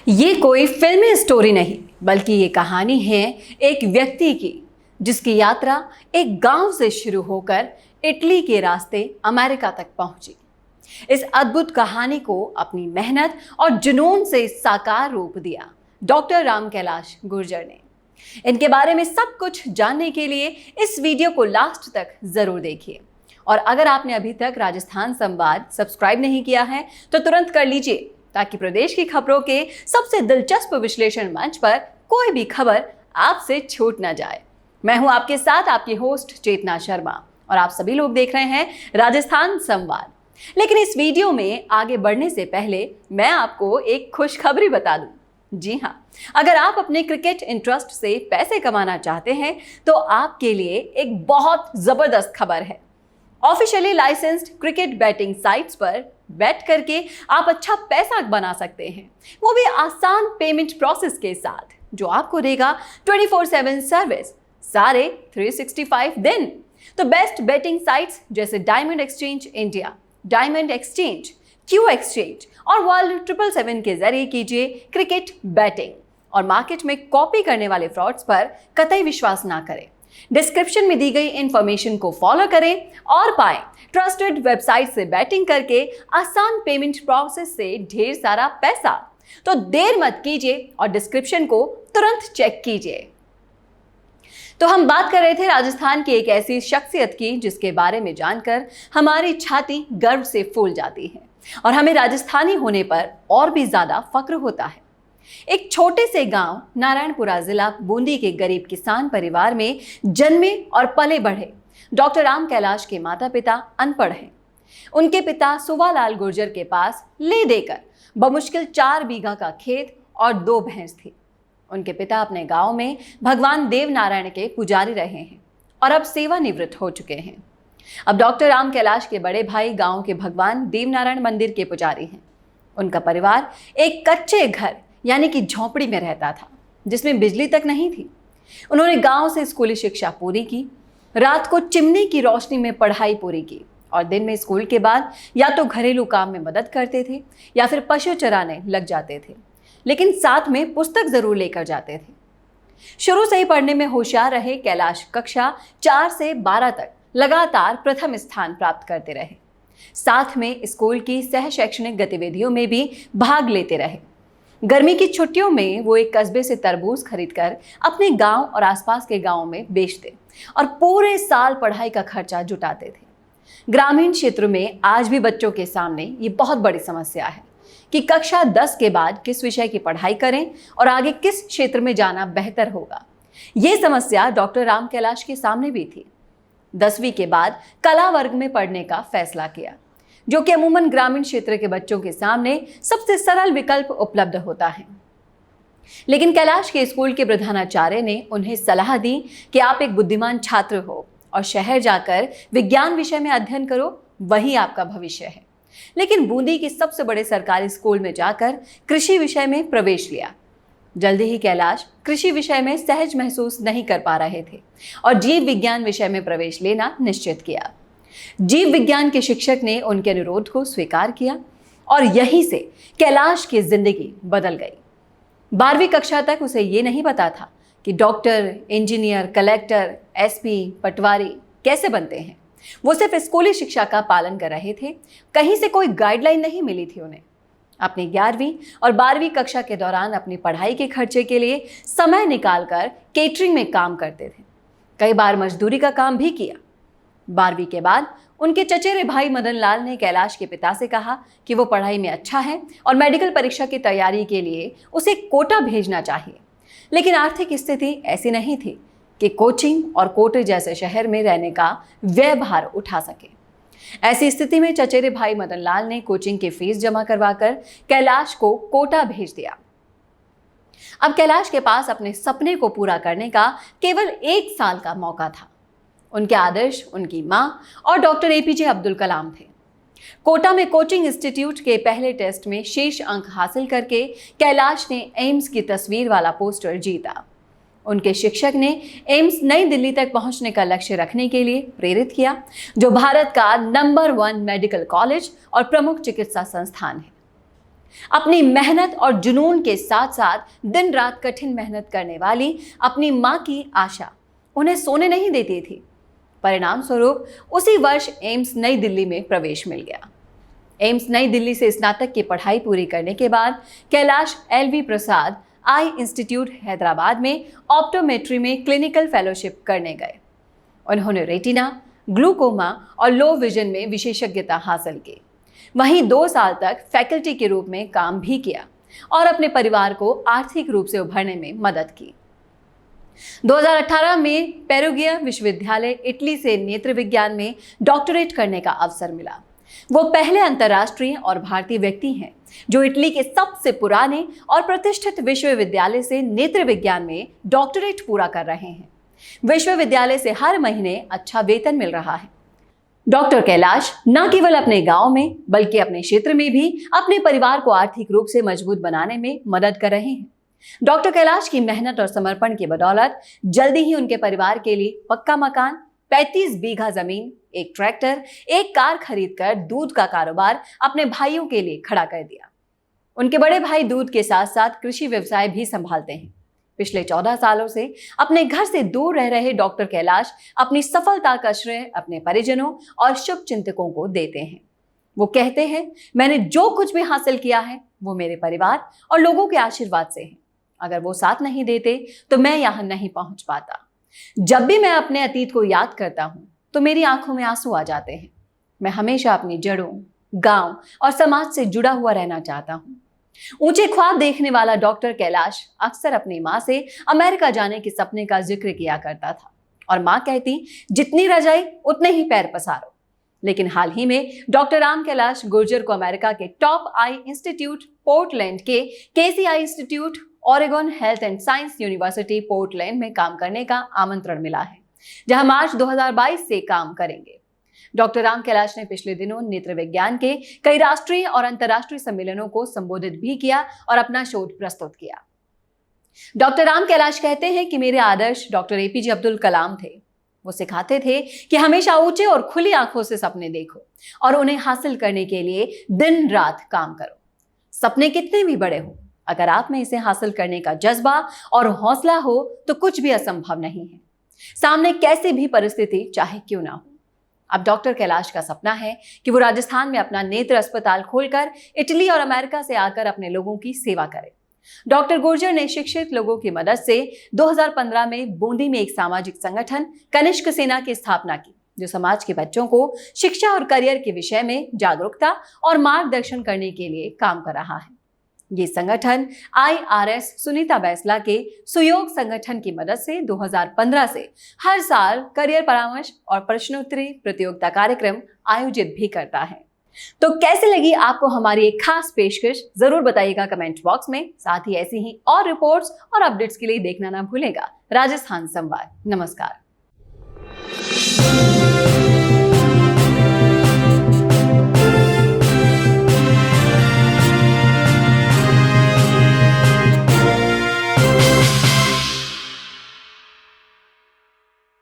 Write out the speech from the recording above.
ये कोई फिल्मी स्टोरी नहीं, बल्कि ये कहानी है एक व्यक्ति की, जिसकी यात्रा एक गांव से शुरू होकर इटली के रास्ते अमेरिका तक पहुंची। इस अद्भुत कहानी को अपनी मेहनत और जुनून से साकार रूप दिया डॉक्टर राम कैलाश गुर्जर ने। इनके बारे में सब कुछ जानने के लिए इस वीडियो को लास्ट तक जरूर देखिए। और अगर आपने अभी तक राजस्थान संवाद सब्सक्राइब नहीं किया है तो तुरंत कर लीजिए, ताकि प्रदेश की खबरों के सबसे दिलचस्प विश्लेषण मंच पर कोई भी खबर आपसे छूट ना जाए। मैं हूं आपके साथ आपकी होस्ट चेतना शर्मा और आप सभी लोग देख रहे हैं राजस्थान संवाद। लेकिन इस वीडियो में आगे बढ़ने से पहले मैं आपको एक खुशखबरी बता दूं। जी हाँ, अगर आप अपने क्रिकेट इंटरेस्ट से पैसे कमाना चाहते हैं तो आपके लिए एक बहुत जबरदस्त खबर है। Officially licensed cricket batting sites पर बैट करके आप अच्छा पैसा बना सकते हैं, वो भी आसान पेमेंट प्रोसेस के साथ, जो आपको देगा 24/7 सर्विस सारे 365 दिन। तो बेस्ट बैटिंग साइट्स जैसे diamond exchange India, diamond exchange, Q exchange और वर्ल्ड 777 के जरिए कीजिए क्रिकेट बैटिंग। और मार्केट में कॉपी करने वाले फ्रॉड्स पर कतई विश्वास ना करें। डिस्क्रिप्शन में दी गई इंफॉर्मेशन को फॉलो करें और पाएं ट्रस्टेड वेबसाइट से बैटिंग करके आसान पेमेंट प्रोसेस से ढेर सारा पैसा। तो देर मत कीजिए और डिस्क्रिप्शन को तुरंत चेक कीजिए। तो हम बात कर रहे थे राजस्थान की एक ऐसी शख्सियत की जिसके बारे में जानकर हमारी छाती गर्व से फूल जाती है और हमें राजस्थानी होने पर और भी ज्यादा फक्र होता है। एक छोटे से गांव नारायणपुरा जिला बूंदी के गरीब किसान परिवार में जन्मे और पले बढ़े डॉक्टर राम कैलाश के माता पिता अनपढ़ हैं। उनके पिता सुवालाल गुर्जर के पास ले देकर बमुश्किल 4 बीघा का खेत और 2 भैंस थी। उनके पिता अपने गांव में भगवान देव नारायण के पुजारी रहे हैं और अब सेवानिवृत्त हो चुके हैं। अब डॉक्टर राम कैलाश के बड़े भाई गांव के भगवान देव नारायण मंदिर के पुजारी हैं। उनका परिवार एक कच्चे घर यानी कि झोंपड़ी में रहता था, जिसमें बिजली तक नहीं थी। उन्होंने गांव से स्कूली शिक्षा पूरी की, रात को चिमनी की रोशनी में पढ़ाई पूरी की और दिन में स्कूल के बाद या तो घरेलू काम में मदद करते थे या फिर पशु चराने लग जाते थे, लेकिन साथ में पुस्तक जरूर लेकर जाते थे। शुरू से ही पढ़ने में होशियार रहे कैलाश कक्षा 4 से 12 तक लगातार प्रथम स्थान प्राप्त करते रहे। साथ में स्कूल की सह शैक्षणिक गतिविधियों में भी भाग लेते रहे। गर्मी की छुट्टियों में वो एक कस्बे से तरबूज खरीदकर अपने गांव और आसपास के गांवों में बेचते और पूरे साल पढ़ाई का खर्चा जुटाते थे। ग्रामीण क्षेत्रों में आज भी बच्चों के सामने ये बहुत बड़ी समस्या है कि कक्षा 10 के बाद किस विषय की पढ़ाई करें और आगे किस क्षेत्र में जाना बेहतर होगा। ये समस्या डॉक्टर राम कैलाश के सामने भी थी। 10वीं के बाद कला वर्ग में पढ़ने का फैसला किया, जो कि अमूमन ग्रामीण क्षेत्र के बच्चों के सामने सबसे सरल विकल्प उपलब्ध होता है। लेकिन कैलाश के स्कूल के प्रधानाचार्य ने उन्हें सलाह दी कि आप एक बुद्धिमान छात्र हो और शहर जाकर विज्ञान विषय में अध्ययन करो, वही आपका भविष्य है। लेकिन बूंदी के सबसे बड़े सरकारी स्कूल में जाकर कृषि विषय में प्रवेश लिया। जल्दी ही कैलाश कृषि विषय में सहज महसूस नहीं कर पा रहे थे और जीव विज्ञान विषय में प्रवेश लेना निश्चित किया। जीव विज्ञान के शिक्षक ने उनके अनुरोध को स्वीकार किया और यहीं से कैलाश की जिंदगी बदल गई। 12वीं कक्षा तक उसे ये नहीं पता था कि डॉक्टर, इंजीनियर, कलेक्टर, एसपी, पटवारी कैसे बनते हैं। वो सिर्फ स्कूली शिक्षा का पालन कर रहे थे, कहीं से कोई गाइडलाइन नहीं मिली थी उन्हें। अपनी 11वीं और 12वीं कक्षा के दौरान अपनी पढ़ाई के खर्चे के लिए समय निकालकर केटरिंग में काम करते थे। कई बार मजदूरी का काम भी किया। 12वीं के बाद उनके चचेरे भाई मदन लाल ने कैलाश के पिता से कहा कि वो पढ़ाई में अच्छा है और मेडिकल परीक्षा की तैयारी के लिए उसे कोटा भेजना चाहिए। लेकिन आर्थिक स्थिति ऐसी नहीं थी कि कोचिंग और कोटे जैसे शहर में रहने का व्यय भार उठा सके। ऐसी स्थिति में चचेरे भाई मदन लाल ने कोचिंग की फीस जमा करवाकर कैलाश को कोटा भेज दिया। अब कैलाश के पास अपने सपने को पूरा करने का केवल 1 साल का मौका था। उनके आदर्श उनकी मां और डॉक्टर एपीजे अब्दुल कलाम थे। कोटा में कोचिंग इंस्टीट्यूट के पहले टेस्ट में शीर्ष अंक हासिल करके कैलाश ने एम्स की तस्वीर वाला पोस्टर जीता। उनके शिक्षक ने एम्स नई दिल्ली तक पहुंचने का लक्ष्य रखने के लिए प्रेरित किया, जो भारत का नंबर 1 मेडिकल कॉलेज और प्रमुख चिकित्सा संस्थान है। अपनी मेहनत और जुनून के साथ साथ दिन रात कठिन मेहनत करने वाली अपनी मां की आशा उन्हें सोने नहीं देती थी। परिणाम स्वरूप उसी वर्ष एम्स नई दिल्ली में प्रवेश मिल गया। एम्स नई दिल्ली से स्नातक की पढ़ाई पूरी करने के बाद कैलाश LV प्रसाद आई इंस्टीट्यूट हैदराबाद में ऑप्टोमेट्री में क्लिनिकल फेलोशिप करने गए। उन्होंने रेटिना, ग्लूकोमा और लो विजन में विशेषज्ञता हासिल की। वहीं 2 साल तक फैकल्टी के रूप में काम भी किया और अपने परिवार को आर्थिक रूप से उभरने में मदद की। 2018 में पेरुगिया विश्वविद्यालय इटली से नेत्र विज्ञान में डॉक्टरेट करने का अवसर मिला। वो पहले अंतर्राष्ट्रीय और भारतीय व्यक्ति हैं जो इटली के सबसे पुराने और प्रतिष्ठित विश्वविद्यालय से नेत्र विज्ञान में डॉक्टरेट पूरा कर रहे हैं। विश्वविद्यालय से हर महीने अच्छा वेतन मिल रहा है। डॉक्टर कैलाश न केवल अपने गांव में बल्कि अपने क्षेत्र में भी अपने परिवार को आर्थिक रूप से मजबूत बनाने में मदद कर रहे हैं। डॉक्टर कैलाश की मेहनत और समर्पण की बदौलत जल्दी ही उनके परिवार के लिए पक्का मकान, 35 बीघा जमीन, एक ट्रैक्टर, एक कार खरीदकर दूध का कारोबार अपने भाइयों के लिए खड़ा कर दिया। उनके बड़े भाई दूध के साथ साथ कृषि व्यवसाय भी संभालते हैं। पिछले 14 सालों से अपने घर से दूर रह रहे डॉक्टर कैलाश अपनी सफलता का श्रेय अपने परिजनों और शुभ चिंतकों को देते हैं। वो कहते हैं, मैंने जो कुछ भी हासिल किया है वो मेरे परिवार और लोगों के आशीर्वाद से है। अगर वो साथ नहीं देते तो मैं यहाँ नहीं पहुंच पाता। जब भी मैं अपने अतीत को याद करता हूँ तो मेरी आंखों में आंसू आ जाते हैं। मैं हमेशा अपनी जड़ों, गांव और समाज से जुड़ा हुआ रहना चाहता हूँ। ऊंचे ख्वाब देखने वाला डॉक्टर कैलाश अक्सर अपनी मां से अमेरिका जाने के सपने का जिक्र किया करता था और मां कहती, जितनी रजाई उतने ही पैर पसारो। लेकिन हाल ही में डॉक्टर राम कैलाश गुर्जर को अमेरिका के टॉप आई इंस्टीट्यूट पोर्टलैंड के KCI institute, Oregon health and science university Portland में काम करने का आमंत्रण मिला है, जहां मार्च 2022 से काम करेंगे। डॉक्टर राम कैलाश ने पिछले दिनों नेत्र विज्ञान के कई राष्ट्रीय और अंतर्राष्ट्रीय सम्मेलनों को संबोधित भी किया और अपना शोध प्रस्तुत किया। डॉक्टर राम कैलाश कहते हैं कि मेरे आदर्श डॉक्टर APJ अब्दुल कलाम थे। वो सिखाते थे कि हमेशा ऊंचे और खुली आंखों से सपने देखो और उन्हें हासिल करने के लिए दिन रात काम करो। सपने कितने भी बड़े हो, अगर आप में इसे हासिल करने का जज्बा और हौसला हो तो कुछ भी असंभव नहीं है, सामने कैसी भी परिस्थिति चाहे क्यों ना हो। अब डॉक्टर कैलाश का सपना है कि वो राजस्थान में अपना नेत्र अस्पताल खोलकर इटली और अमेरिका से आकर अपने लोगों की सेवा करें। डॉक्टर गुर्जर ने शिक्षित लोगों की मदद से 2015 में बूंदी में एक सामाजिक संगठन कनिष्क सेना की स्थापना की, जो समाज के बच्चों को शिक्षा और करियर के विषय में जागरूकता और मार्गदर्शन करने के लिए काम कर रहा है। ये संगठन IRS सुनीता बैसला के सुयोग संगठन की मदद से 2015 से हर साल करियर परामर्श और प्रश्नोत्तरी प्रतियोगिता कार्यक्रम आयोजित भी करता है। तो कैसे लगी आपको हमारी एक खास पेशकश, जरूर बताइएगा कमेंट बॉक्स में। साथ ही ऐसी ही और रिपोर्ट्स और अपडेट्स के लिए देखना ना भूलेगा राजस्थान संवाद। नमस्कार।